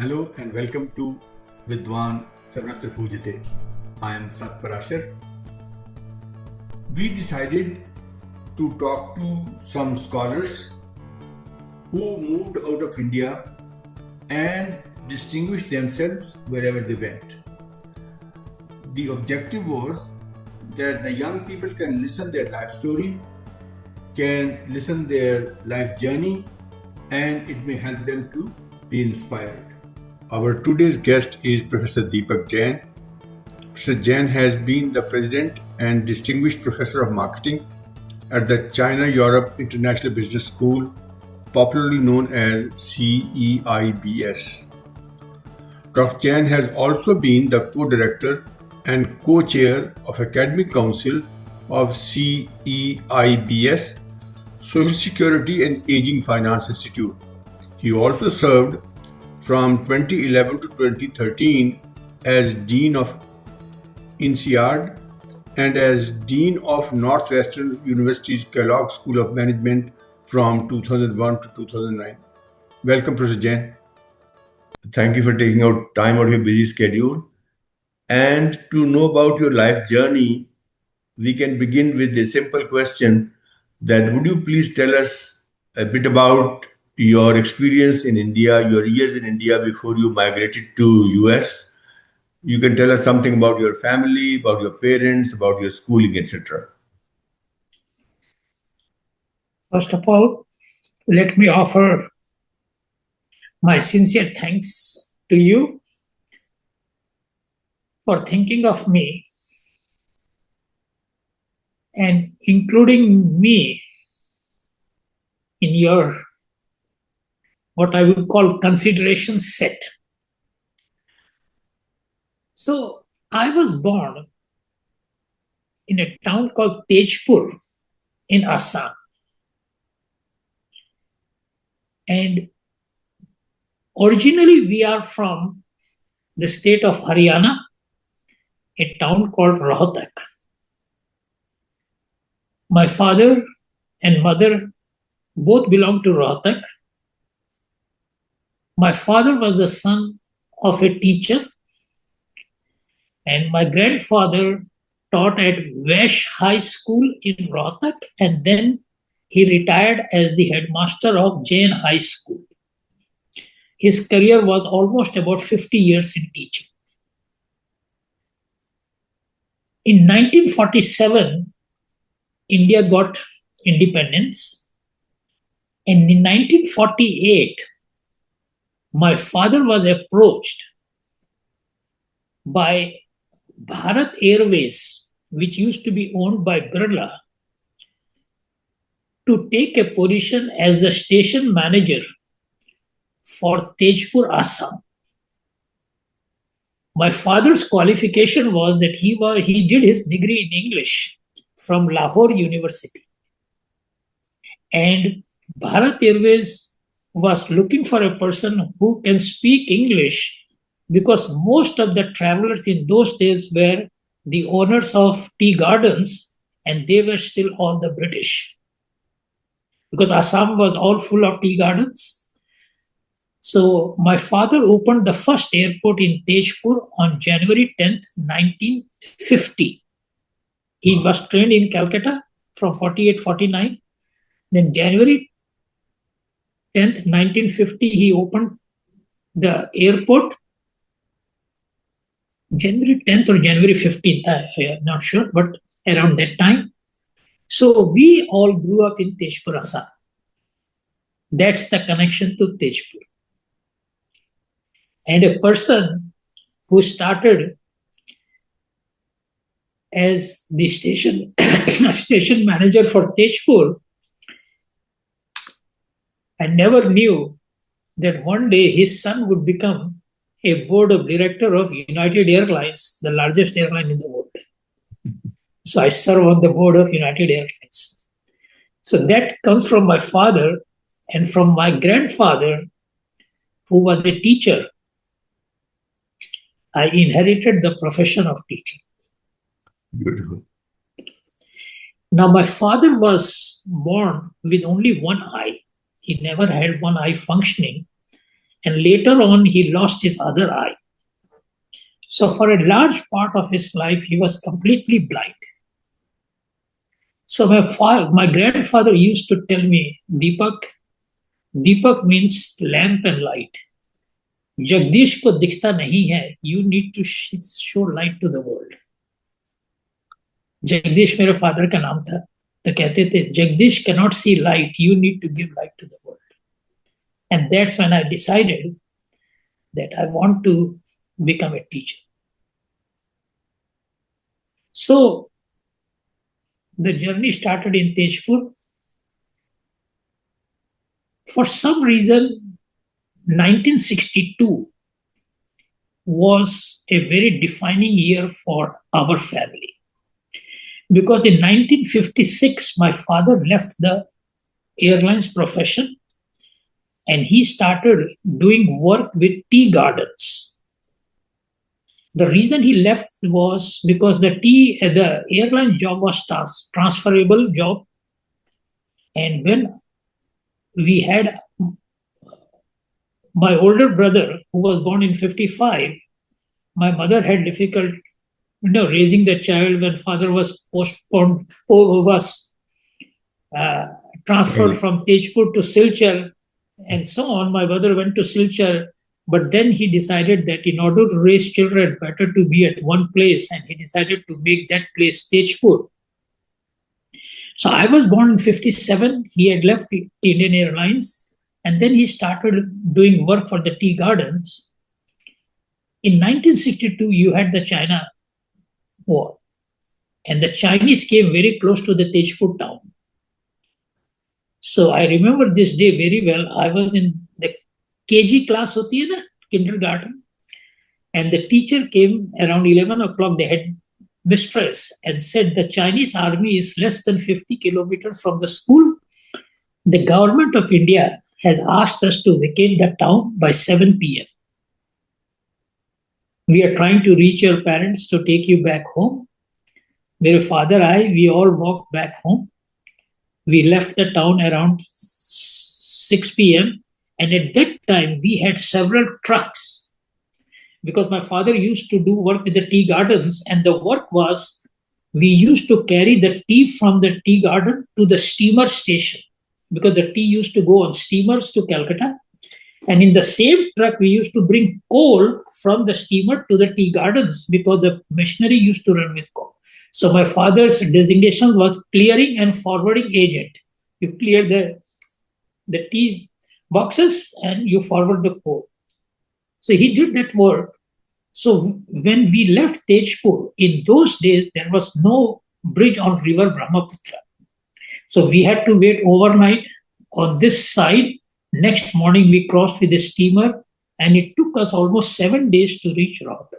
Hello and welcome to Vidwan Sarvatra Pujate. I am Sat Parashar. We decided to talk to some scholars who moved out of India and distinguished themselves wherever they went. The objective was that the young people can listen their life story, can listen their life journey, and it may help them to be inspired. Our today's guest is Professor Dipak Jain. Professor Jain has been the President and Distinguished Professor of Marketing at the China-Europe International Business School, popularly known as CEIBS. Dr. Jain has also been the co-director and co-chair of Academic Council of CEIBS, Social Security and Aging Finance Institute. He also served from 2011 to 2013 as Dean of INSEAD and as Dean of Northwestern University's Kellogg School of Management from 2001 to 2009. Welcome, Professor Jain. Thank you for taking out time out of your busy schedule. And to know about your life journey, we can begin with a simple question that would you please tell us a bit about your experience in India, your years in India before you migrated to US. You can tell us something about your family, about your parents, about your schooling, etc. First of all, let me offer my sincere thanks to you for thinking of me and including me in your what I would call consideration set. So I was born in a town called Tejpur in Assam. And originally we are from the state of Haryana, a town called Rohtak. My father and mother both belong to Rohtak. My father was the son of a teacher, and my grandfather taught at Vash High School in Rohtak, and then he retired as the headmaster of Jain High School. His career was almost about 50 years in teaching. In 1947, India got independence, and in 1948, my father was approached by Bharat Airways, which used to be owned by Birla, to take a position as the station manager for Tejpur, Assam. My father's qualification was that he did his degree in English from Lahore University. And Bharat Airways was looking for a person who can speak English because most of the travelers in those days were the owners of tea gardens and they were still all the British. Because Assam was all full of tea gardens. So my father opened the first airport in Tejpur on January 10th, 1950. He was trained in Calcutta from 48-49. Then January 10th, 1950, he opened the airport. January 10th or January 15th, I'm not sure, but around that time. So we all grew up in Tejpur, Assam. That's the connection to Tejpur. And a person who started as the station manager for Tejpur, I never knew that one day his son would become a board of director of United Airlines, the largest airline in the world. So I serve on the board of United Airlines. So that comes from my father and from my grandfather, who was a teacher. I inherited the profession of teaching. Beautiful. Now, my father was born with only one eye. He never had one eye functioning. and later on he lost his other eye. So for a large part of his life, he was completely blind. So my grandfather used to tell me, Deepak means lamp and light. Jagdish को दिखता नहीं है, you need to show light to the world. Jagdish मेरे father का नाम था, तो कहते थे Jagdish cannot see light, you need to give light to the world. And that's when I decided that I want to become a teacher. So the journey started in Tejpur. For some reason, 1962 was a very defining year for our family. Because in 1956, my father left the airlines profession and he started doing work with tea gardens. The reason he left was because the airline job was transferable job. And when we had my older brother, who was born in 55, my mother had difficulty raising the child when father was transferred from Tejpur to Silchar and so on. My brother went to Silchar, but then he decided that in order to raise children, better to be at one place, and he decided to make that place Tejpur. So I was born in 57. He had left Indian Airlines, and then he started doing work for the tea gardens. In 1962, you had the China War, and the Chinese came very close to the Tejpur town. So I remember this day very well. I was in the KG class, hoti hai na, kindergarten, and the teacher came around 11 o'clock, the head mistress, and said the Chinese army is less than 50 kilometers from the school. The government of India has asked us to vacate the town by 7 p.m. We are trying to reach your parents to take you back home. My father, we all walked back home. We left the town around 6 p.m. And at that time, we had several trucks because my father used to do work with the tea gardens. And the work was, we used to carry the tea from the tea garden to the steamer station because the tea used to go on steamers to Calcutta. And in the same truck, we used to bring coal from the steamer to the tea gardens because the machinery used to run with coal. So my father's designation was clearing and forwarding agent. You clear the tea boxes and you forward the coal. So he did that work. So when we left Tejpur, in those days, there was no bridge on river Brahmaputra. So we had to wait overnight on this side. Next morning, we crossed with a steamer, and it took us almost 7 days to reach Rohtak.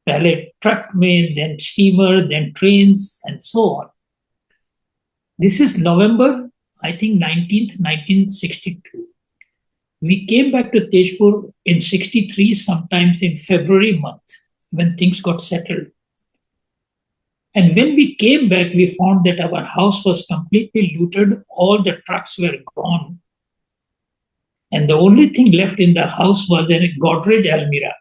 Pehle truck mein, then steamer, then trains, and so on. This is November, I think 19th, 1962. We came back to Tejpur in 63, sometimes in February month, when things got settled. And when we came back, we found that our house was completely looted. All the trucks were gone. And the only thing left in the house was a Godrej almirah.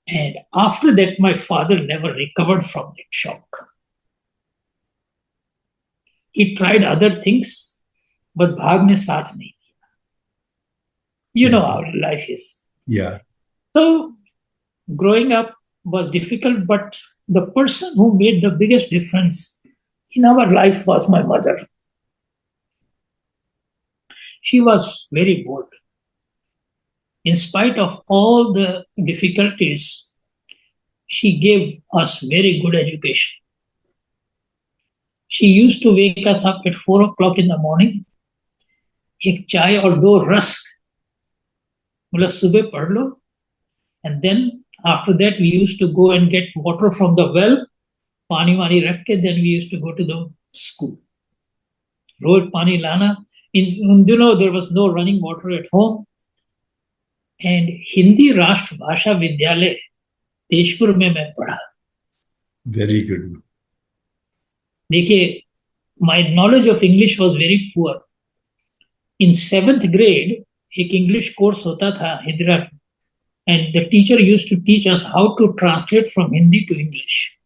And after that, my father never recovered from that shock. He tried other things, but bhag ne saath nahi diya. You know how life is. Yeah. So growing up was difficult, but the person who made the biggest difference in our life was my mother. She was very bold. In spite of all the difficulties, she gave us very good education. She used to wake us up at 4 o'clock in the morning. Ek chai or do rusk. Bola subah padh lo. And then after that, we used to go and get water from the well. Pani wani rakh ke, then we used to go to the school. Roz pani lana. In Unduno, there was no running water at home. And Hindi Rashtra Bhasha Vidyalaya, Tejpur mein main padha. Very good. देखिए, my knowledge of English was very poor. In 7th grade, एक English course होता था हिजरा, and the teacher used to teach us how to translate from Hindi to English.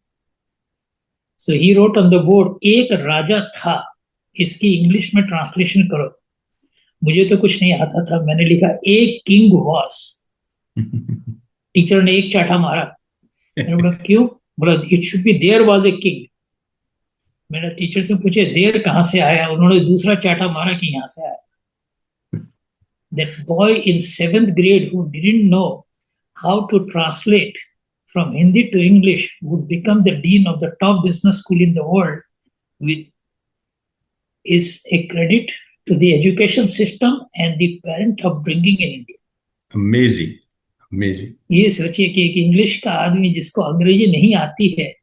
So he wrote on the board, एक राजा था, इसकी English में translation करो. मुझे तो कुछ नहीं आता था, मैंने लिखा एक किंग वॉस. टीचर ने एक चाटा मारा. मैंने बोला क्यों? बोला it should be there was a king. मैंने टीचर से पूछे देयर कहां से आया? उन्होंने दूसरा चाटा मारा कि यहां से आया. That boy in 7th grade who didn't know how to translate from Hindi to English would become the dean of the top business school in the world, with is a credit to the education system and the parent upbringing in India. Amazing, amazing. ये सोचिए कि एक English का आदमी जिसको अंग्रेजी नहीं आती है.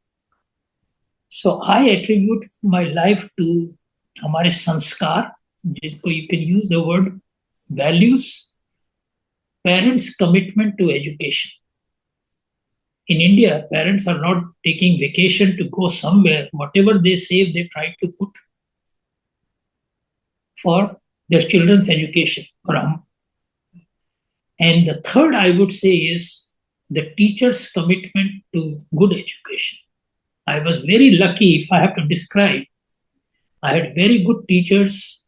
So I attribute my life to हमारे संस्कार, जिसको you can use the word values, parents' commitment to education. In India, parents are not taking vacation to go somewhere. Whatever they save, they try to put for their children's education. And the third, I would say, is the teacher's commitment to good education. I was very lucky, if I have to describe. I had very good teachers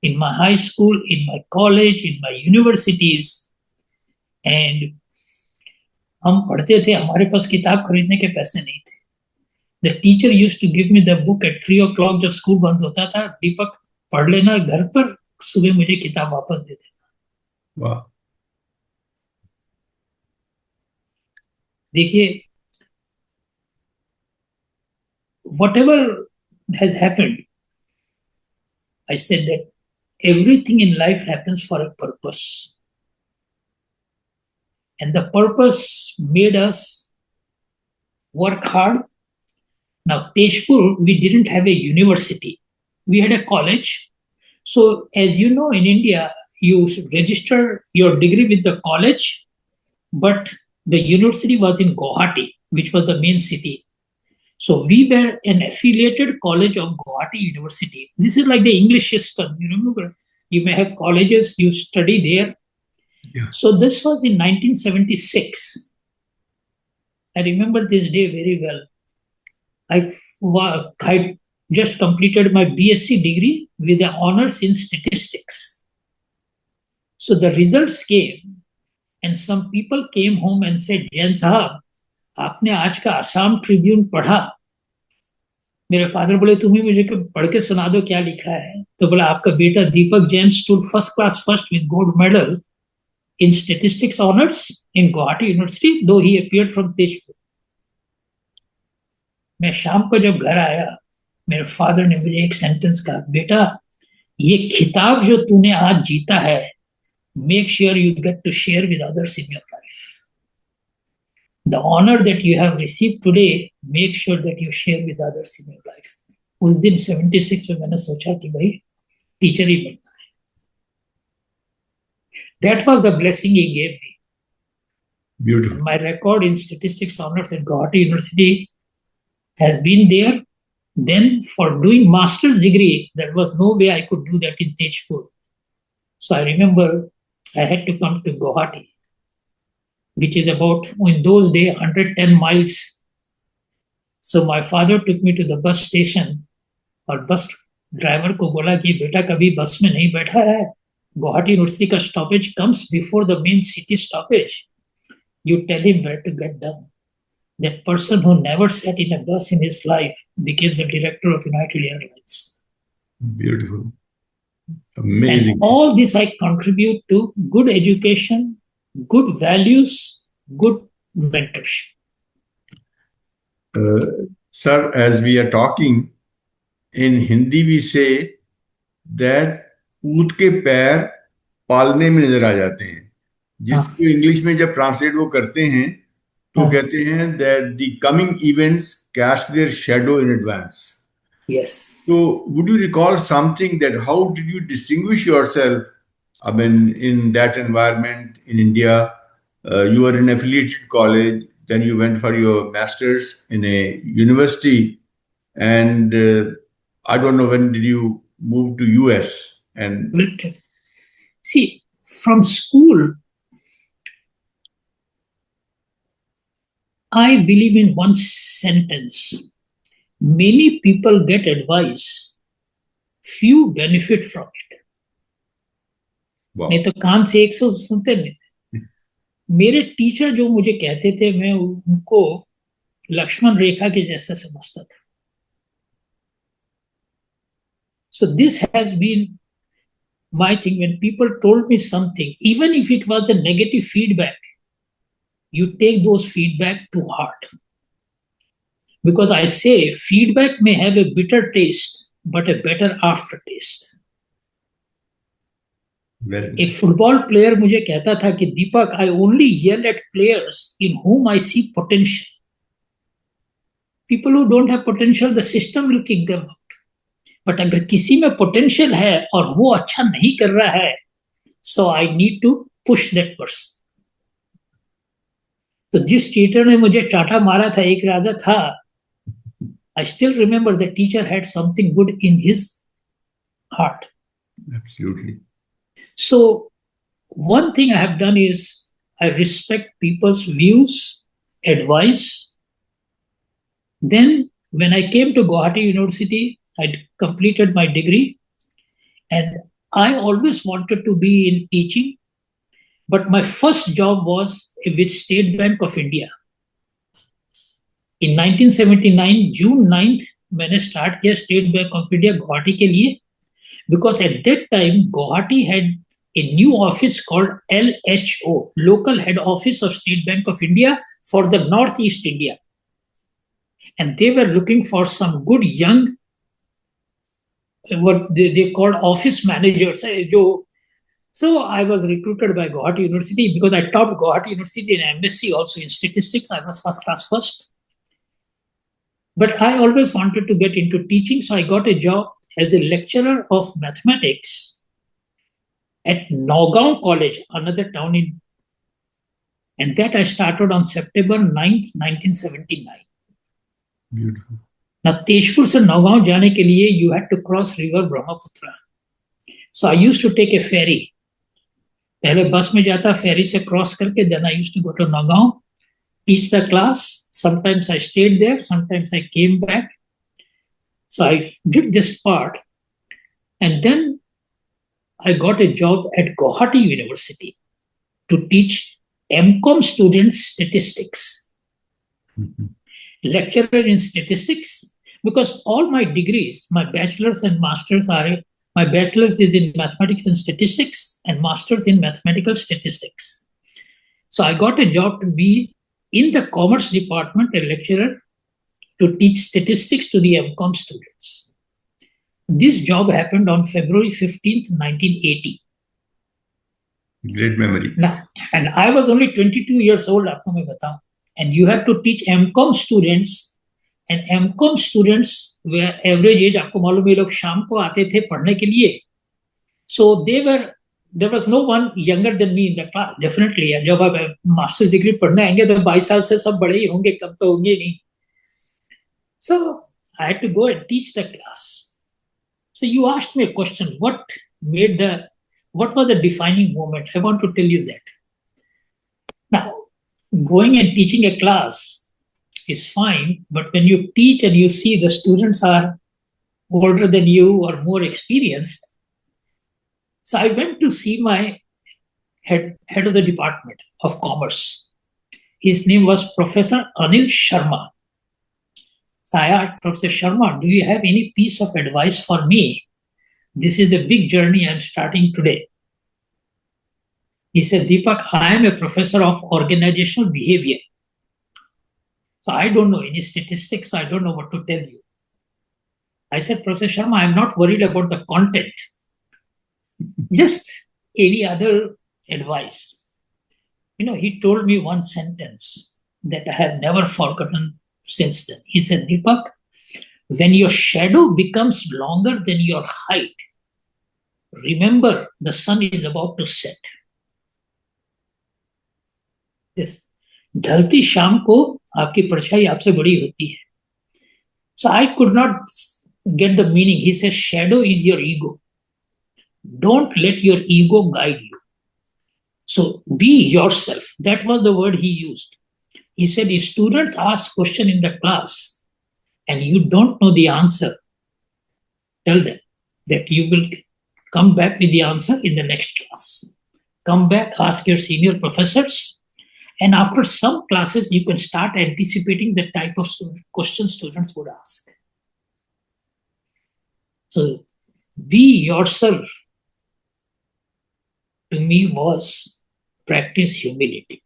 in my high school, in my college, in my universities. And हम पढ़ते थे, हमारे पास किताब खरीदने के पैसे नहीं थे. The teacher used to give me the book at 3 o'clock जब स्कूल बंद होता था. दीपक पढ़ लेना घर पर, सुबह मुझे किताब वापस दे देना. वाह. देखिए, whatever has happened, I said that everything in life happens for a purpose. And the purpose made us work hard. Now, Tejpur, we didn't have a university. We had a college. So, as you know, in India, you register your degree with the college, but the university was in Guwahati, which was the main city. So we were an affiliated college of Guwahati University. This is like the English system. You remember, you may have colleges, you study there. Yeah. So this was in 1976. I remember this day very well. I just completed my BSc degree with the honors in statistics. So the results came, and some people came home and said, Jain साहब, आपने आज का Assam Tribune पढ़ा? मेरे father बोले तुम्हें मुझे पढ़ के सुना दो क्या लिखा है. तो बोला आपका बेटा Deepak Jain stood first class first with gold medal in statistics honours in Guwahati university, though he appeared from Tezpur. मैं शाम को जब घर आया, मेरे फादर ने मुझे एक सेंटेंस कहा, बेटा ये खिताब जो तूने आज जीता है, make sure you get to share with others in your life. The honor that you have received today, make sure that you share with others in your life. उस दिन 76 में मैंने सोचा कि भाई टीचर ही बनना है. That was the blessing he gave me. Beautiful. My record in statistics honors at Guwahati University has been there. Then for doing master's degree, there was no way I could do that in Tejpur. So I remember I had to come to Guwahati, which is about, in those days, 110 miles. So my father took me to the bus station, और bus driver को बोला कि बेटा कभी बस में नहीं बैठा है, गुवाहाटी यूनिवर्सिटी का stoppage comes before the main city stoppage, you tell him where to get down. That person who never sat in a bus in his life became the director of United Airlines. Beautiful. Amazing. And all this I contribute to good education, good values, good mentorship. Sir, as we are talking, in Hindi we say that ऊँट के पैर पालने में नजर आ जाते हैं, जिसको English में जब ट्रांसलेट वो करते हैं तो कहते हैं that the coming events cast their shadow in advance. Yes. So would you recall something that how did you distinguish yourself? I mean, in that environment in India, you were in affiliated college, then you went for your master's in a university, and I don't know when did you move to US and See, from school, I believe in one sentence. Many people get advice, few benefit from it. Wow. नहीं तो कान से 100 सुनते नहीं थे. मेरे teacher जो मुझे कहते थे, मैं उनको लक्ष्मण रेखा के जैसा समझता था. So this has been my thing. When people told me something, even if it was a negative feedback, you take those feedback to heart. Because I say feedback may have a bitter taste, but a better aftertaste. एक football player मुझे कहता था कि Deepak, I only yell at players in whom I see potential. People who don't have potential, the system will kick them out. But अगर किसी में potential है और वो अच्छा नहीं कर रहा है, so I need to push that person. तो जिस टीचर ने मुझे चाटा मारा था, एक राजा था, I still remember the teacher had something good in his heart. Absolutely. So one thing I have done is I respect people's views, advice. Then when I came to Guwahati University, I completed my degree and I always wanted to be in teaching. But my first job was with State Bank of India. In 1979, June 9th, मैंने start किया State Bank of India Guwahati के लिए, because at that time Guwahati had a new office called LHO, Local Head Office of State Bank of India for the Northeast India, and they were looking for some good young, what they called office managers. So I was recruited by Guwahati University because I taught Guwahati University in MSc also in statistics. I was first class first. But I always wanted to get into teaching, so I got a job as a lecturer of mathematics at Nagaon College, another town in, and that I started on September 9th, 1979. Beautiful. Now, Tezpur se Nagaon jaane ke liye, you had to cross river Brahmaputra. So I used to take a ferry. पहले बस में जाता, फेरी से cross करके, then I used to go to Nagaon, teach the class. Sometimes I stayed there, sometimes I came back. So I did this part, and then I got a job at Guwahati University to teach MCOM students statistics. Lecturer in statistics, because all my degrees, my bachelor's and master's are, my bachelor's is in mathematics and statistics and master's in mathematical statistics. So I got a job to be in the commerce department, a lecturer to teach statistics to the MCOM students. This job happened on February 15th, 1980. Great memory. Now, and I was only 22 years old, आपको मैं बताऊं. And you have to teach MCOM students, and MCOM students were average age, आपको मालूम है, ये लोग शाम को आते थे पढ़ने के लिए. So there was no one younger than me in the class. Definitely, जब आप मास्टर्स डिग्री पढ़ने आएंगे तो 22 साल से सब बड़े ही होंगे, कम तो होंगे नहीं. So I had to go and teach the class. So you asked me a question, what was the defining moment? I want to tell you that. Now, going and teaching a class is fine, but when you teach and you see the students are older than you or more experienced, so I went to see my head of the Department of Commerce. His name was Professor Anil Sharma. So I asked Professor Sharma, do you have any piece of advice for me? This is a big journey I'm starting today. He said, Dipak, I am a professor of organizational behavior. So I don't know any statistics. I don't know what to tell you. I said, Professor Sharma, I'm not worried about the content. Just any other advice. He told me one sentence that I have never forgotten since then. He said, Dipak, when your shadow becomes longer than your height, remember the sun is about to set. Yes. ढलती शाम को आपकी परछाई आपसे बड़ी होती है. So I could not get the meaning. He says, shadow is your ego. Don't let your ego guide you. So be yourself. That was the word he used. He said, if students ask question in the class and you don't know the answer, tell them that you will come back with the answer in the next class. Come back, ask your senior professors, and after some classes, you can start anticipating the type of questions students would ask. So be yourself, to me, was practice humility.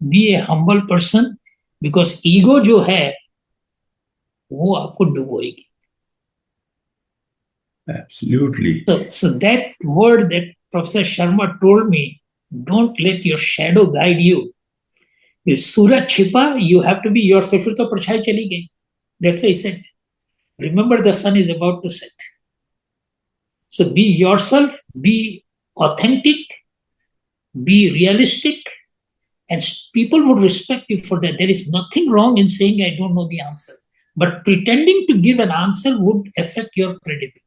Be a humble person, because ego जो है वो आपको डुबोएगी. Absolutely. So that word that Professor Sharma told me, don't let your shadow guide you. If सूरज छिपा, you have to be yourself. फिर तो परछाई चली गई. That's why he said, remember the sun is about to set. So be yourself, be authentic, be realistic, and people would respect you for that. There is nothing wrong in saying, I don't know the answer. But pretending to give an answer would affect your credibility.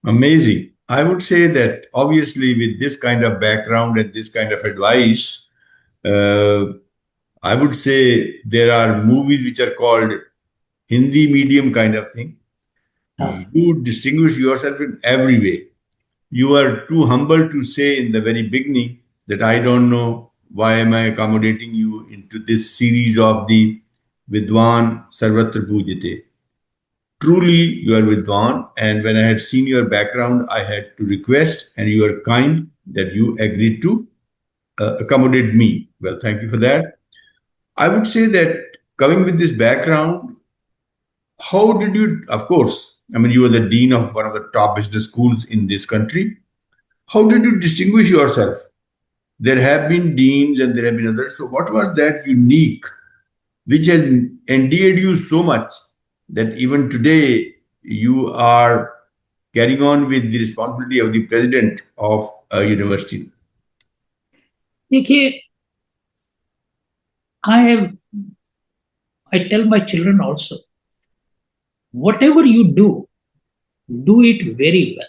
Amazing. I would say that obviously with this kind of background and this kind of advice, I would say there are movies which are called Hindi medium kind of thing. You distinguish yourself in every way. You are too humble to say in the very beginning that I don't know why am I accommodating you into this series of the Vidwan Sarvatra Pujate. Truly, you are Vidwan, and when I had seen your background, I had to request, and you are kind that you agreed to accommodate me. Well, thank you for that. I would say that coming with this background, how did you, of course, I mean, you were the dean of one of the top business schools in this country. How did you distinguish yourself? There have been deans and there have been others. So, what was that unique which has endeared you so much that even today you are carrying on with the responsibility of the president of a university? देखिए, I tell my children also, whatever you do it very well.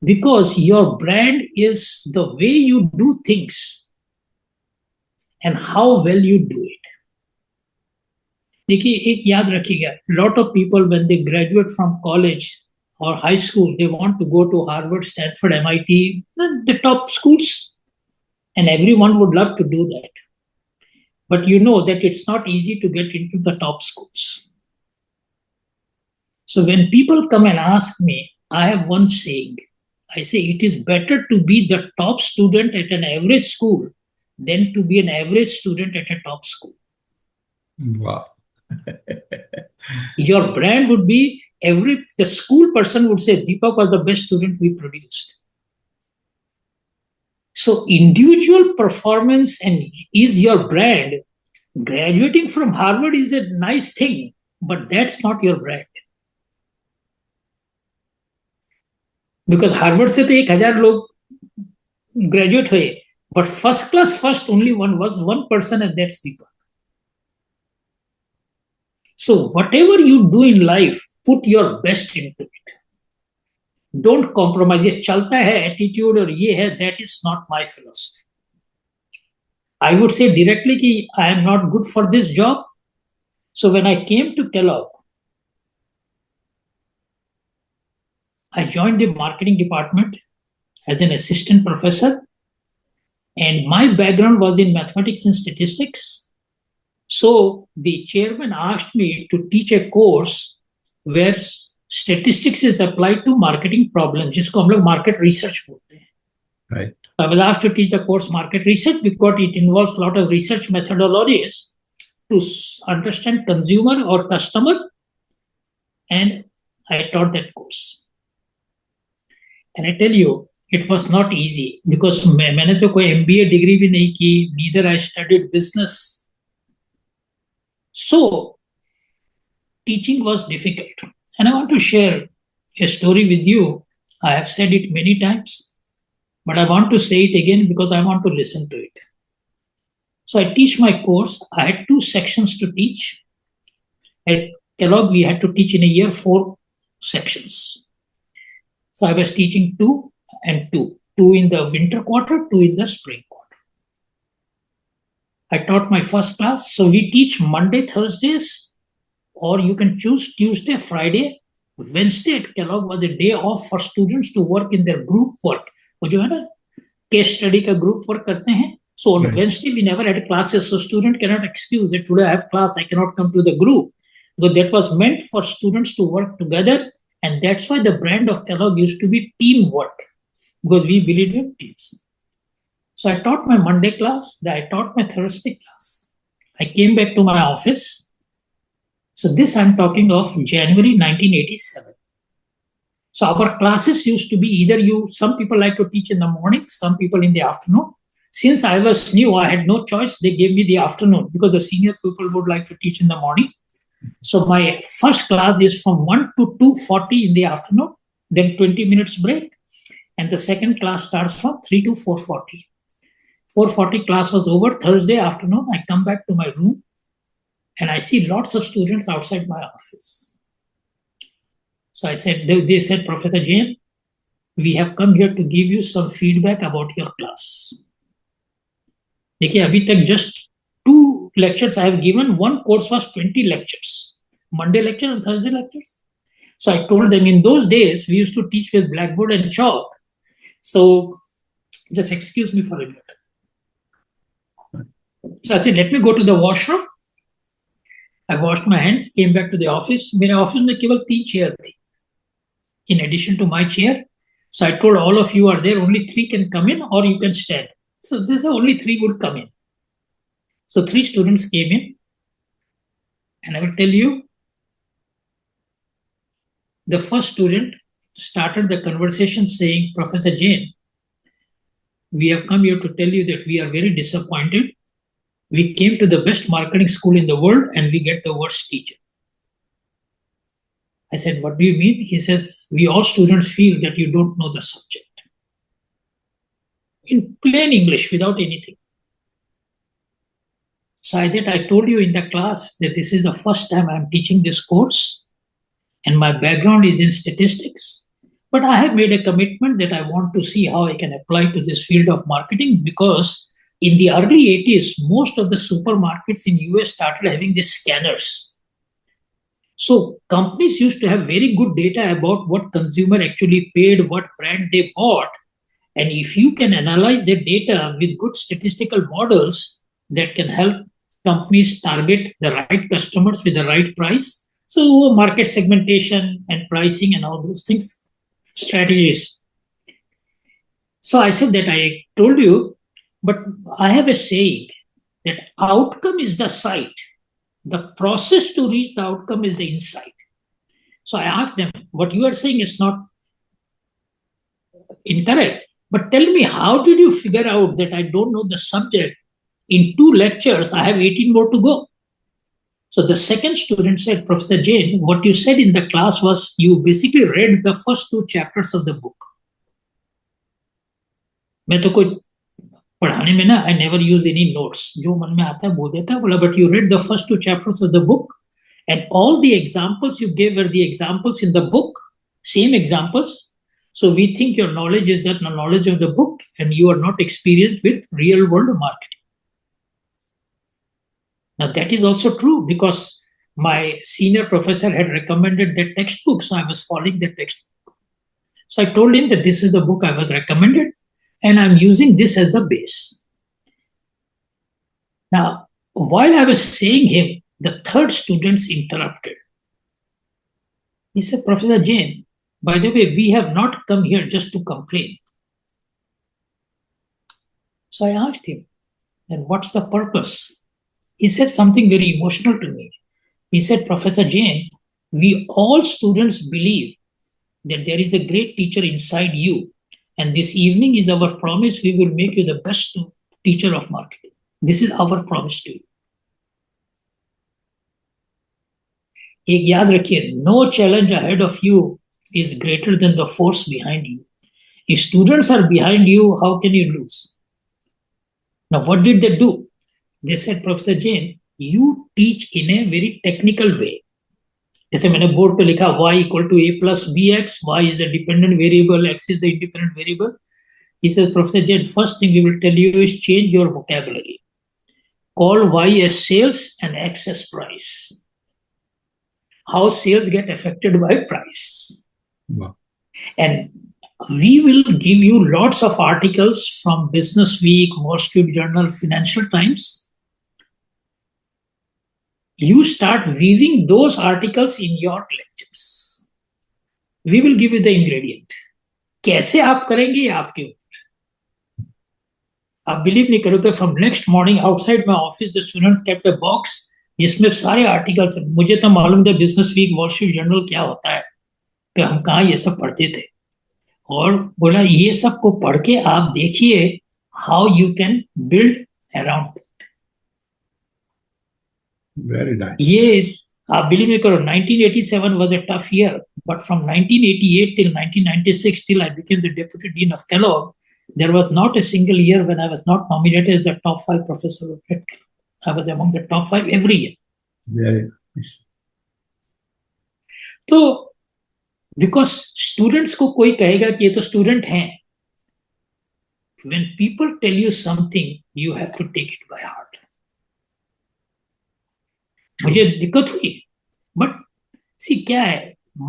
Because your brand is the way you do things and how well you do it. देखिए, एक याद रखिएगा, lot of people when they graduate from college or high school, they want to go to Harvard, Stanford, MIT, the top schools, and everyone would love to do that. But you know that it's not easy to get into the top schools. So when people come and ask me, I have one saying. I say it is better to be the top student at an average school than to be an average student at a top school. Wow. Your brand would be the school person would say Dipak was the best student we produced. So individual performance and is your brand. Graduating from Harvard is a nice thing, but that's not your brand. Because Harvard से तो 1,000 लोग graduate हुए, but first class first only one person, and that's Dipak. So whatever you do in life, put your best into it. Don't compromise. ये चलता है attitude और ये है, that is not my philosophy. I would say directly कि I am not good for this job. So when I came to Kellogg, I joined the marketing department as an assistant professor, and my background was in mathematics and statistics. So the chairman asked me to teach a course where statistics is applied to marketing problems, जिसको हम लोग market research बोलते हैं. Right. I was asked to teach the course market research because it involves a lot of research methodologies to understand consumer or customer, and I taught that course. And I tell you, it was not easy because मैंने तो कोई MBA degree भी नहीं की, neither I studied business. So teaching was difficult. And I want to share a story with you. I have said it many times, but I want to say it again because I want to listen to it. So I teach my course. I had 2 sections to teach. At Kellogg, we had to teach in a year 4 sections. So I was teaching 2 and 2. 2 in the winter quarter, 2 in the spring quarter. I taught my first class. So we teach Monday, Thursdays, or you can choose Tuesday, Friday. Wednesday at Kellogg was a day off for students to work in their group work. वो जो है ना case study का group work करते हैं. So on Wednesday we never had classes. So student cannot excuse that today I have class, I cannot come to the group. So that was meant for students to work together, and that's why the brand of Kellogg used to be teamwork, because we believe in teams. So I taught my Monday class, then I taught my Thursday class. I came back to my office. So this I'm talking of January 1987. So our classes used to be either some people like to teach in the morning, some people in the afternoon. Since I was new, I had no choice. They gave me the afternoon because the senior people would like to teach in the morning. So my first class is from 1 to 2:40 in the afternoon, then 20 minutes break. And the second class starts from 3 to 4:40. 4:40 class was over. Thursday afternoon, I come back to my room and I see lots of students outside my office. So I said, they said, Professor Jain, we have come here to give you some feedback about your class. देखिए अभी तक just 2 lectures I have given. One course was 20 lectures, Monday lecture and Thursday lectures. So I told them in those days we used to teach with blackboard and chalk. So just excuse me for a minute. So I said, let me go to the washroom. I washed my hands, came back to the office. मेरे office में केवल 3 chair थी, in addition to my chair. So I told all of you are there, only 3 can come in or you can stand. So this is only 3 would come in. So 3 students came in, and I will tell you, the first student started the conversation saying, Professor Jain, we have come here to tell you that we are very disappointed. We came to the best marketing school in the world and we get the worst teacher. I said, what do you mean? He says, we all students feel that you don't know the subject. In plain English, without anything. So I told you in the class that this is the first time I'm teaching this course and my background is in statistics. But I have made a commitment that I want to see how I can apply to this field of marketing, because in the early 80s, most of the supermarkets in US started having these scanners. So companies used to have very good data about what consumer actually paid, what brand they bought. And if you can analyze the data with good statistical models that can help companies target the right customers with the right price. So market segmentation and pricing and all those things, strategies. So I said that I told you, but I have a saying that outcome is the sight. The process to reach the outcome is the insight. So I asked them, what you are saying is not incorrect, but tell me, how did you figure out that I don't know the subject? In 2 lectures, I have 18 more to go. So the second student said, Professor Jain, what you said in the class was you basically read the first 2 chapters of the book. मैं तो कोई पढ़ाने में ना, I never use any notes. जो मन में आता है बोल देता है. बोला, but you read the first 2 chapters of the book and all the examples you gave were the examples in the book, same examples. So we think your knowledge is that knowledge of the book and you are not experienced with real world marketing. Now that is also true because my senior professor had recommended that textbook, so I was following the textbook. So I told him that this is the book I was recommended and I'm using this as the base. Now, while I was saying him, the third students interrupted. He said, Professor Jain, by the way, we have not come here just to complain. So I asked him, then what's the purpose? He said something very emotional to me. He said, Professor Jain, we all students believe that there is a great teacher inside you. And this evening is our promise. We will make you the best teacher of marketing. This is our promise to you. एक याद रखिए, no challenge ahead of you is greater than the force behind you. If students are behind you, how can you lose? Now, what did they do? They said, Professor Jain, you teach in a very technical way. जैसे मैंने board पे लिखा y equal to a plus bx, y is a dependent variable, x is the independent variable. He says, Professor Jain, first thing we will tell you is change your vocabulary. Call y as sales and x as price. How sales get affected by price. Wow. And we will give you lots of articles from Business Week, Wall Street Journal, Financial Times. You start weaving those articles in your lectures. We will give you the ingredient. कैसे आप करेंगे ये आपके ऊपर. आप believe नहीं करोगे, from next morning outside my office the students kept a box जिसमें सारे आर्टिकल्स. मुझे तो मालूम था Business Week, Wall Street Journal क्या होता है, कि हम कहाँ ये सब पढ़ते थे. और बोला ये सब को पढ़ के आप देखिए how you can build around. Very nice. ये आप बिलीव नहीं करो, 1987 was a tough year, but from 1988 till 1996 till I became the deputy dean of Kellogg, there was not a single year when I was not nominated as the top 5 professor at Kellogg. I was among the top 5 every year. Very nice. तो because students को कोई कहेगा कि ये तो student हैं, when people tell you something you have to take it by heart. मुझे दिक्कत हुई, बट सी क्या है,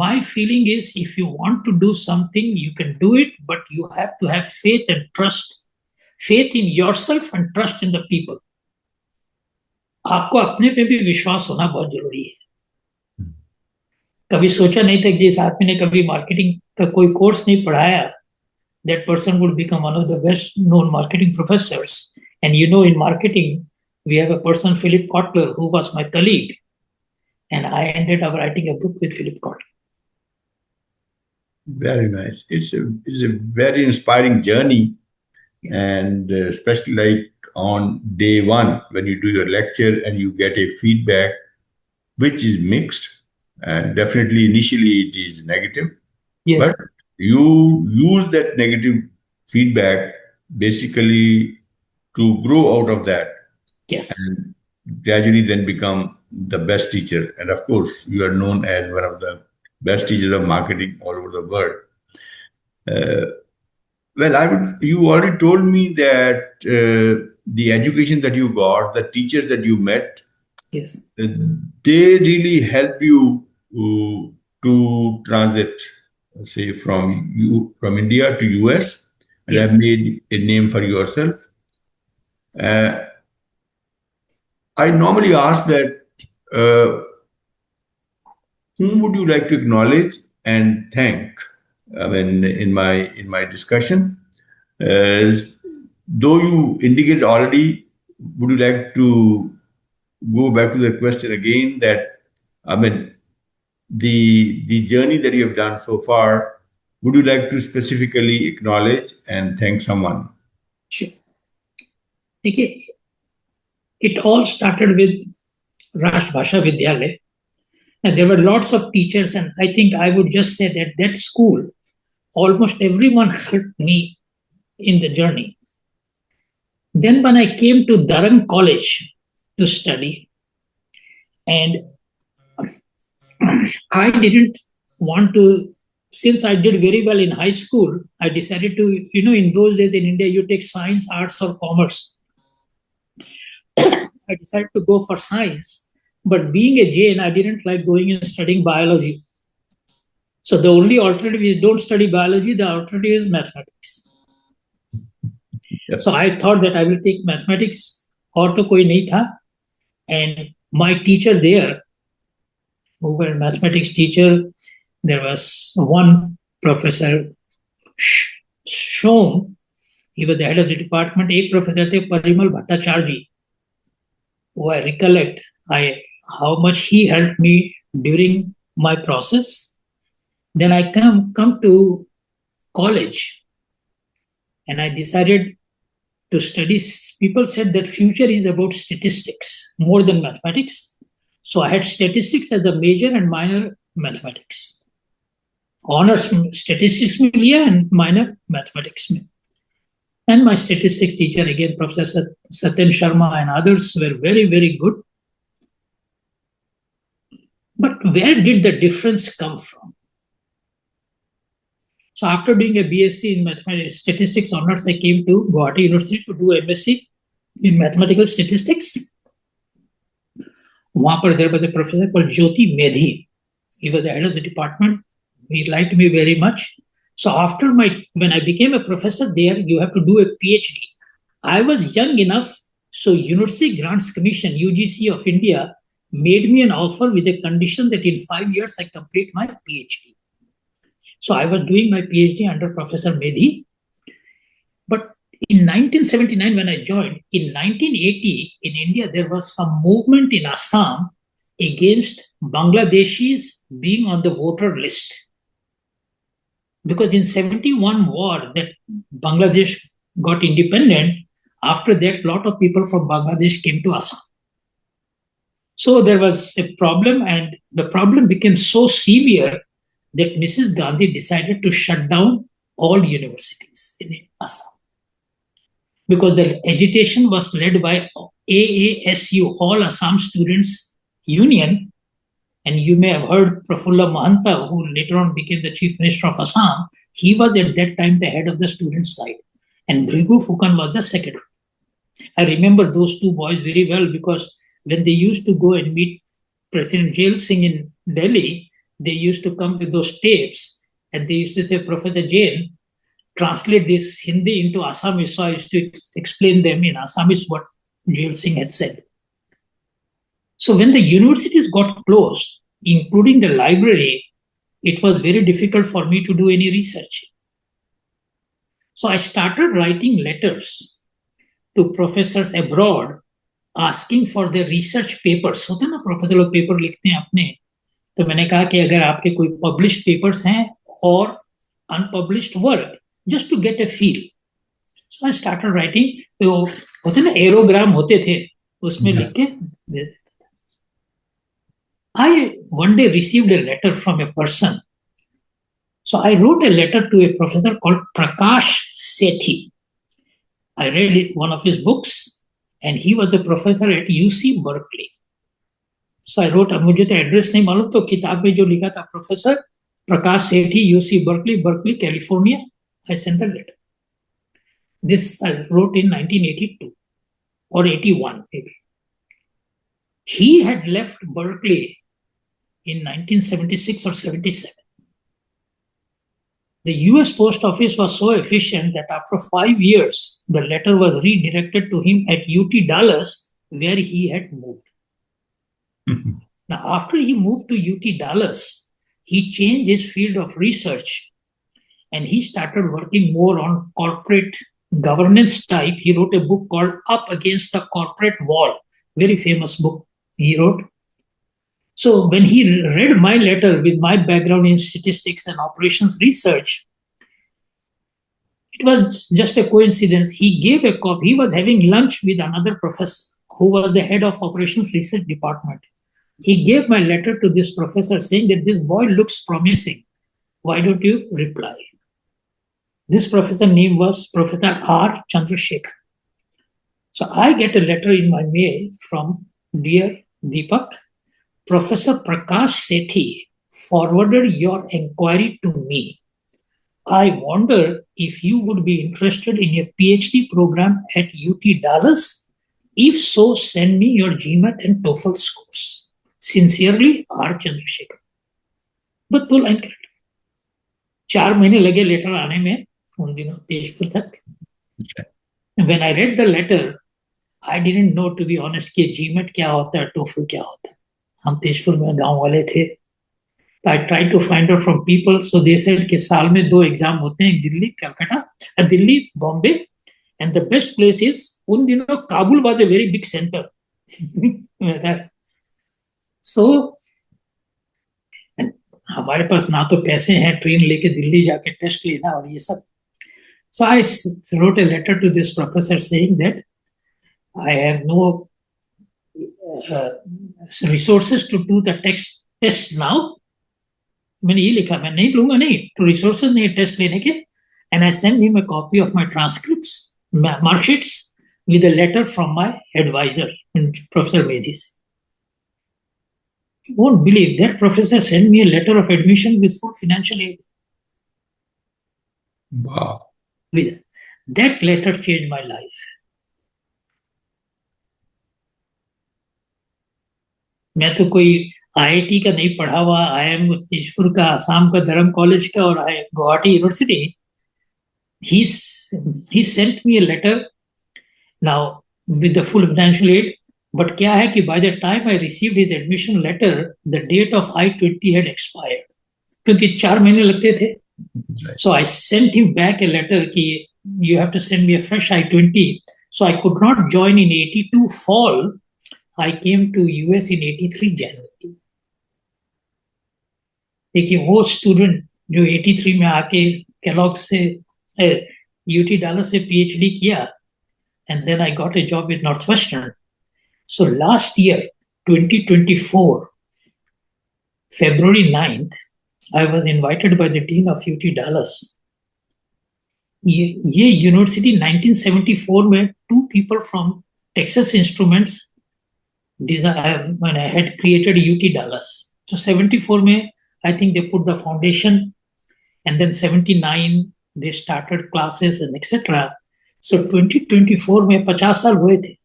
my feeling is if you want to do something you can do it, but you have to have faith and trust, faith in yourself and trust in the people. आपको अपने पे भी विश्वास होना बहुत जरूरी है. कभी सोचा नहीं था कि जिस आदमी ने कभी मार्केटिंग का कोई कोर्स नहीं पढ़ाया, that person would become one of the best known marketing professors. And you know, in marketing we have a person, Philip Kotler, who was my colleague, and I ended up writing a book with Philip Kotler. Very nice. It's a very inspiring journey. Yes. And especially like on day one, when you do your lecture and you get a feedback, which is mixed, and definitely initially it is negative, Yes. but you use that negative feedback basically to grow out of that. Yes. And gradually then become the best teacher. And of course, you are known as one of the best teachers of marketing all over the world. Well, you already told me that the education that you got, the teachers that you met, Yes. They really help you to transit, say, from India to US, and Yes. have made a name for yourself. I normally ask that whom would you like to acknowledge and thank? I mean, in my discussion, though you indicated already, would you like to go back to the question again? That I mean, the journey that you have done so far. Would you like to specifically acknowledge and thank someone? Sure. देखिए, it all started with Rashbhasha Vidyalaya, and there were lots of teachers, and I think I would just say that that school, almost everyone helped me in the journey. Then when I came to Durham College to study, and I didn't want to, since I did very well in high school, I decided to, in those days in India, you take science, arts, or commerce. I decided to go for science, but being a Jain, I didn't like going and studying biology. So the only alternative is don't study biology, the alternative is mathematics. Yes. So I thought that I will take mathematics, और तो कोई नहीं था. And my teacher there, who were mathematics teacher, there was one Professor Shom, he was the head of the department. एक professor थे Parimal Bhattacharya, who I recollect how much he helped me during my process. Then I come to college, and I decided to study. People said that future is about statistics more than mathematics. So I had statistics as a major and minor mathematics. Honors statistics में लिया and minor mathematics में. And my statistics teacher, again, Professor Satyan Sharma and others, were very, very good. But where did the difference come from? So after doing a BSc in mathematics statistics honors, I came to Guwahati University to do MSc in mathematical statistics. There was a professor called Jyoti Medhi. He was the head of the department. He liked me very much. So when I became a professor there, you have to do a PhD. I was young enough, so University Grants Commission, UGC of India, made me an offer with a condition that in 5 years I complete my PhD. So I was doing my PhD under Professor Medhi. But in 1979, when I joined, in 1980, in India, there was some movement in Assam against Bangladeshis being on the voter list. Because in 71 war, that Bangladesh got independent, after that, a lot of people from Bangladesh came to Assam. So there was a problem, and the problem became so severe that Mrs. Gandhi decided to shut down all universities in Assam. Because the agitation was led by AASU, All Assam Students Union, and you may have heard Prafulla Mahanta, who later on became the Chief Minister of Assam. He was at that time the head of the student side, and Bhrigu Phukan was the secretary. I remember those two boys very well because when they used to go and meet President Jain Singh in Delhi, they used to come with those tapes and they used to say, Professor Jain, translate this Hindi into Assamese. So I used to explain them in Assamese what Jain Singh had said. So when the universities got closed, including the library, it was very difficult for me to do any research. So I started writing letters to professors abroad asking for their research papers. होते ना professor लोग paper लिखते हैं अपने, तो मैंने कहा कि अगर आपके कोई पब्लिश्ड पेपर्स हैं और unpublished work, just to get a feel. So I started writing. तो होते ना एरोग्राम होते थे, उसमें लिख के दे देता था. I one day received a letter from a person. So I wrote a letter to a professor called Prakash Sethi. I read one of his books, and he was a professor at UC Berkeley. So I wrote, मुझे तो address नहीं मालूम, तो किताब में जो लिखा था professor Prakash Sethi, UC Berkeley, California. I sent a letter. This I wrote in 1982 or 81 maybe. He had left Berkeley in 1976 or 77. The US Post Office was so efficient that after 5 years, the letter was redirected to him at UT Dallas, where he had moved. Now, after he moved to UT Dallas, he changed his field of research and he started working more on corporate governance type. He wrote a book called Up Against the Corporate Wall, very famous book he wrote. So when he read my letter with my background in statistics and operations research, it was just a coincidence. He gave a copy. He was having lunch with another professor who was the head of operations research department. He gave my letter to this professor saying that this boy looks promising. Why don't you reply? This professor name was Professor R. Chandrasekhar. So I get a letter in my mail from dear Dipak. Professor Prakash Sethi forwarded your inquiry to me. I wonder if you would be interested in a PhD program at UT Dallas. If so, send me your GMAT and TOEFL scores. Sincerely, R. Chandrasekhar. बस 2 line कर 4 महीने लगे letter आने में उन दिनों तेजपुर तक. When I read the letter, I didn't know, to be honest, कि GMAT क्या होता है, TOEFL क्या होता है. हम तेजपुर में गांव वाले थे. I tried to find out from people, so they said कि साल में 2 एग्जाम होते हैं, Delhi, Calcutta, Delhi, Bombay, and the best place is, उन दिनों Kabul was a very big center. So हमारे पास ना तो पैसे हैं ट्रेन लेके दिल्ली जाके टेस्ट लेना और ये सब. So I wrote a letter to this professor saying that I have no resources to do the test now. मैंने ये लिखा, मैं नहीं लूंगा, नहीं तो resources नहीं टेस्ट लेने के. And I sent him a copy of my transcripts, mark sheets, with a letter from my advisor, Professor Medhi. You won't believe that professor sent me a letter of admission with full financial aid. Wow. That letter changed my life. मैं तो कोई IIT का नहीं पढ़ा हुआ, I am Tezpur का, आसाम का धर्म कॉलेज का, और I Guwahati university. he he sent me a letter now with the full financial aid. But क्या है कि by the time I received his admission letter, the date of I-20 had expired. क्योंकि 4 महीने लगते थे. So I sent him back a letter कि you have to send me a fresh I-20. So I could not join in 82 fall. I came to US in 83 January. देखिए वो student जो 83 में आके Kellogg से UT डालर से PhD किया, and then I got a job with Northwestern. So last year, 2024, February 9th, I was invited by the Dean of UT Dallas. ये university 1974 में two people from Texas Instruments had created UT Dallas. So 74 में I think they put the foundation, and then 79 they started classes and etc. So 2024 में 50 साल हुए थे.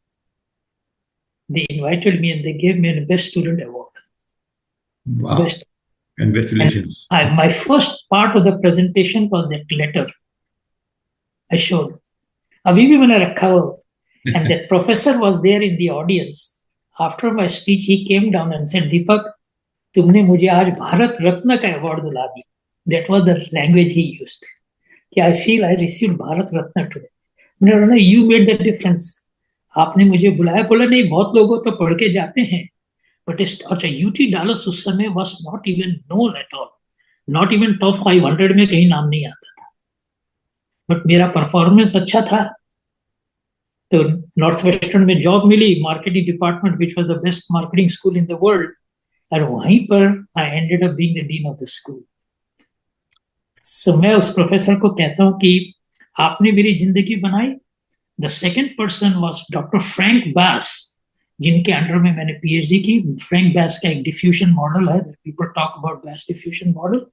They invited me and they gave me a Best Student Award. Wow. Best. Congratulations. And my first part of the presentation was that letter. I showed. अभी भी मैंने रखा हो. And that professor was there in the audience. After my speech, he came down and said, Dipak, तुमने मुझे आज भारत रत्न का award दिला दी. That was the language he used. कि I feel I received Bharat Ratna today. मैंने बोला, you made the difference. आपने मुझे बुलाया. बोला नहीं, बहुत लोगों तो पढ़ के जाते हैं. But अच्छा, UT Dallas उस समय was not even known at all. Not even top 500 में कहीं नाम नहीं आता था. But मेरा परफॉर्मेंस अच्छा था. तो नॉर्थवेस्टर्न में जॉब मिली, marketing department, which was the best marketing school in the world. और वहीं पर I ended up being the dean of the school. So मैं उस प्रोफेसर को कहता हूँ कि आपने मेरी जिंदगी बनाई. The second person was Dr. Frank Bass, जिनके अंडर में मैंने PhD की. Frank Bass का एक diffusion model है. People talk about Bass diffusion model.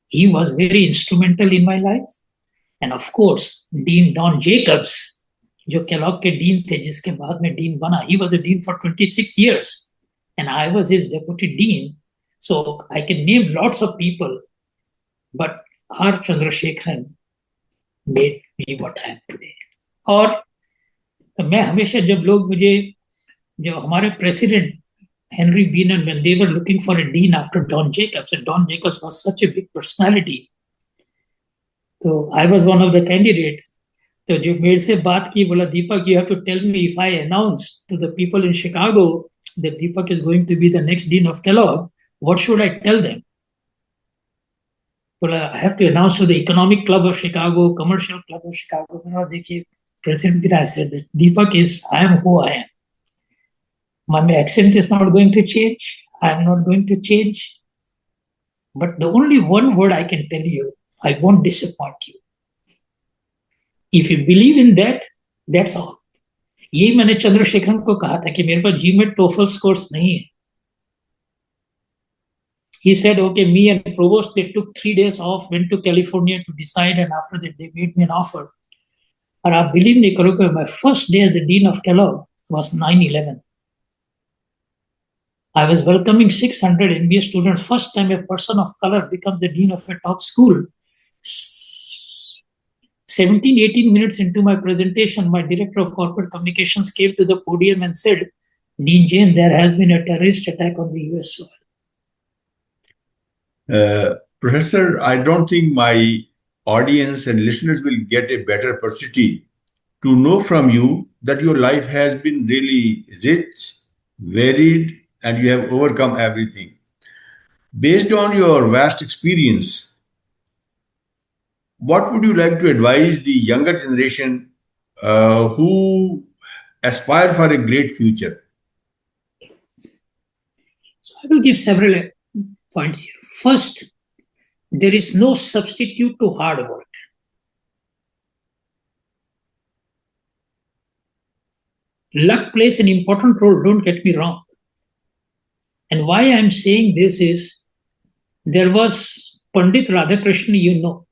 He was very instrumental in my life. And of course, Dean Don Jacobs, जो Kellogg के dean थे, जिसके बाद में डीन बना. He was the dean for 26 years, and I was his deputy dean. So I can name lots of people, but R. Chandrasekharan made me what I am today. और मैं हमेशा जब लोग मुझे, जो हमारे president Henry Beanon, when they were looking for a dean after Don Jacobs, and Don Jacobs was such a big personality, so I was one of the candidates. तो जो मेरे से बात की, बोला, दीपक, you have to tell me if I announce to the people in Chicago that Dipak is going to be the next dean of Kellogg, what should I tell them? बोला, I have to announce to the Economic Club of Chicago, Commercial Club of Chicago. मैंने बोला, देखिए, President, I said that Dipak is, I am who I am. My accent is not going to change. I am not going to change. But the only one word I can tell you, I won't disappoint you. If you believe in that, that's all. यही मैंने चंद्रशेखरन को कहा था कि मेरे पास GMAT TOEFL scores नहीं है. He said, okay, me and Provost, they took 3 days off, went to California to decide, and after that they made me an offer. और आप बिलीव नहीं करोगे, my first day as the dean of Kellogg was 9/11. I was welcoming 600 MBA students. First time a person of color becomes the dean of a top school. 17-18 minutes into my presentation, my director of corporate communications came to the podium and said, Dean Jain, there has been a terrorist attack on the US soil. Professor, I don't think my audience and listeners will get a better opportunity to know from you that your life has been really rich, varied, and you have overcome everything. Based on your vast experience, what would you like to advise the younger generation who aspire for a great future? So I will give several points here. First, there is no substitute to hard work. Luck plays an important role, don't get me wrong. And why I'm saying this is, there was Pandit Radhakrishnan, you know.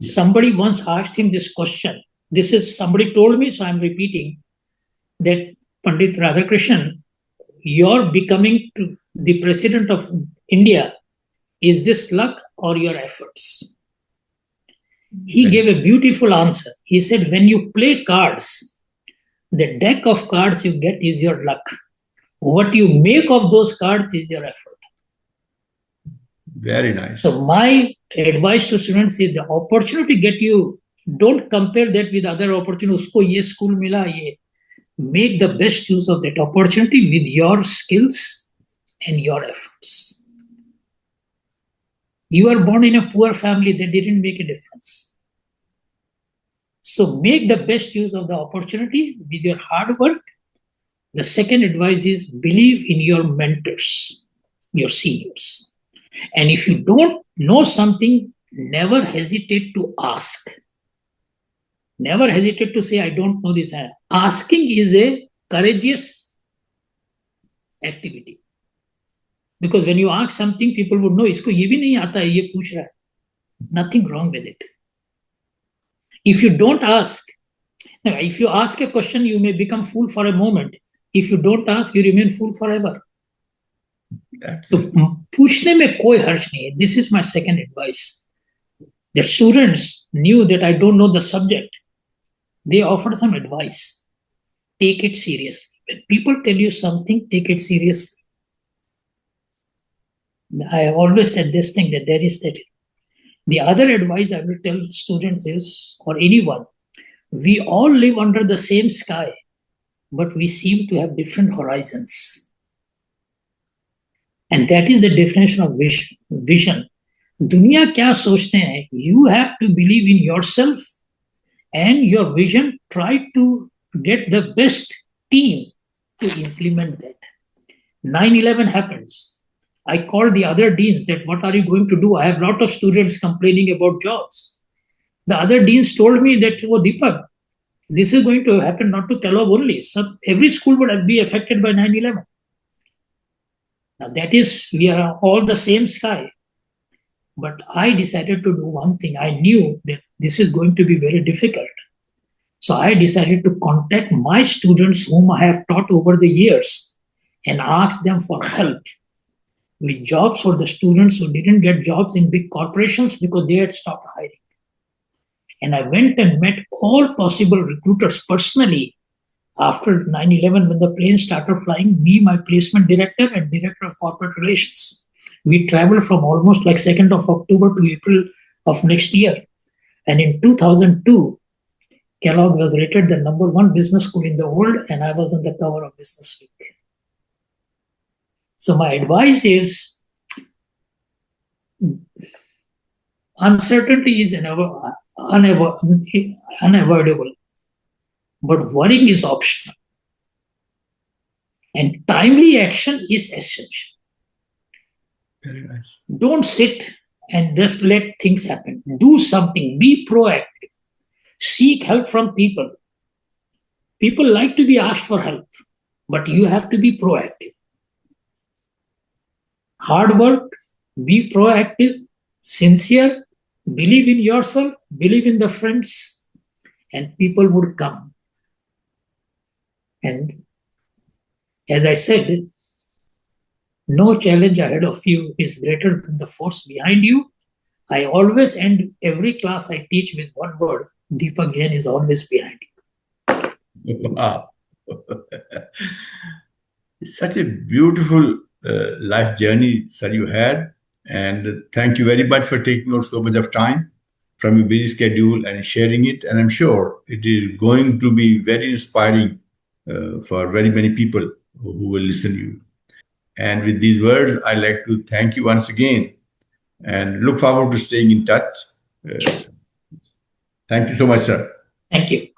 Somebody once asked him this question. This is somebody told me, so I'm repeating, that Pandit Radhakrishnan, your becoming to the president of India, is this luck or your efforts? He gave a beautiful answer. He said, when you play cards, the deck of cards you get is your luck. What you make of those cards is your effort. Very nice. So my advice to students is, the opportunity get you, don't compare that with other opportunities. Usko ye school mila, ye. Make the best use of that opportunity with your skills and your efforts. You are born in a poor family, that didn't make a difference. So make the best use of the opportunity with your hard work. The second advice is, believe in your mentors, your seniors. And if you don't know something, never hesitate to ask. Never hesitate to say, I don't know this. Asking is a courageous activity. Because when you ask something, people would know, isko ye bhi nahi aata hai, ye pooch raha hai. Nothing wrong with it. If you don't ask, now, if you ask a question, you may become fool for a moment. If you don't ask, you remain fool forever. So, पूछने में कोई हर्ज नहीं है. This is my second advice. The students knew that I don't know the subject. They offered some advice. Take it seriously. When people tell you something, take it seriously. I have always said this thing, that there is that. The other advice I will tell students is, or anyone, we all live under the same sky, but we seem to have different horizons. And that is the definition of vision. दुनिया क्या सोचते हैं? You have to believe in yourself and your vision. Try to get the best team to implement that. 9/11 happens. I called the other deans that, what are you going to do? I have a lot of students complaining about jobs. The other deans told me that, oh, Dipak, this is going to happen not to Kellogg only. So every school would be affected by 9/11. Now that is, we are all the same sky. But I decided to do one thing. I knew that this is going to be very difficult. So I decided to contact my students whom I have taught over the years and ask them for help with jobs for the students who didn't get jobs in big corporations because they had stopped hiring. And I went and met all possible recruiters personally after 9/11, when the planes started flying. Me, my placement director and director of corporate relations. We traveled from almost like 2nd of October to April of next year. And in 2002, Kellogg was rated the #1 business school in the world, and I was on the cover of Business Week. So my advice is, uncertainty is unavoidable, but worrying is optional. And timely action is essential. Very nice. Don't sit and just let things happen. Do something. Be proactive. Seek help from people. People like to be asked for help, but you have to be proactive. Hard work, be proactive, sincere, believe in yourself, believe in the friends, and people would come. And as I said, no challenge ahead of you is greater than the force behind you. I always end every class I teach with one word: Dipak Jain is always behind you. Wow. It's such a beautiful life journey, sir, you had. And thank you very much for taking out so much of time from your busy schedule and sharing it. And I'm sure it is going to be very inspiring for very many people who will listen to you. And with these words, I'd like to thank you once again and look forward to staying in touch. Thank you so much, sir. Thank you.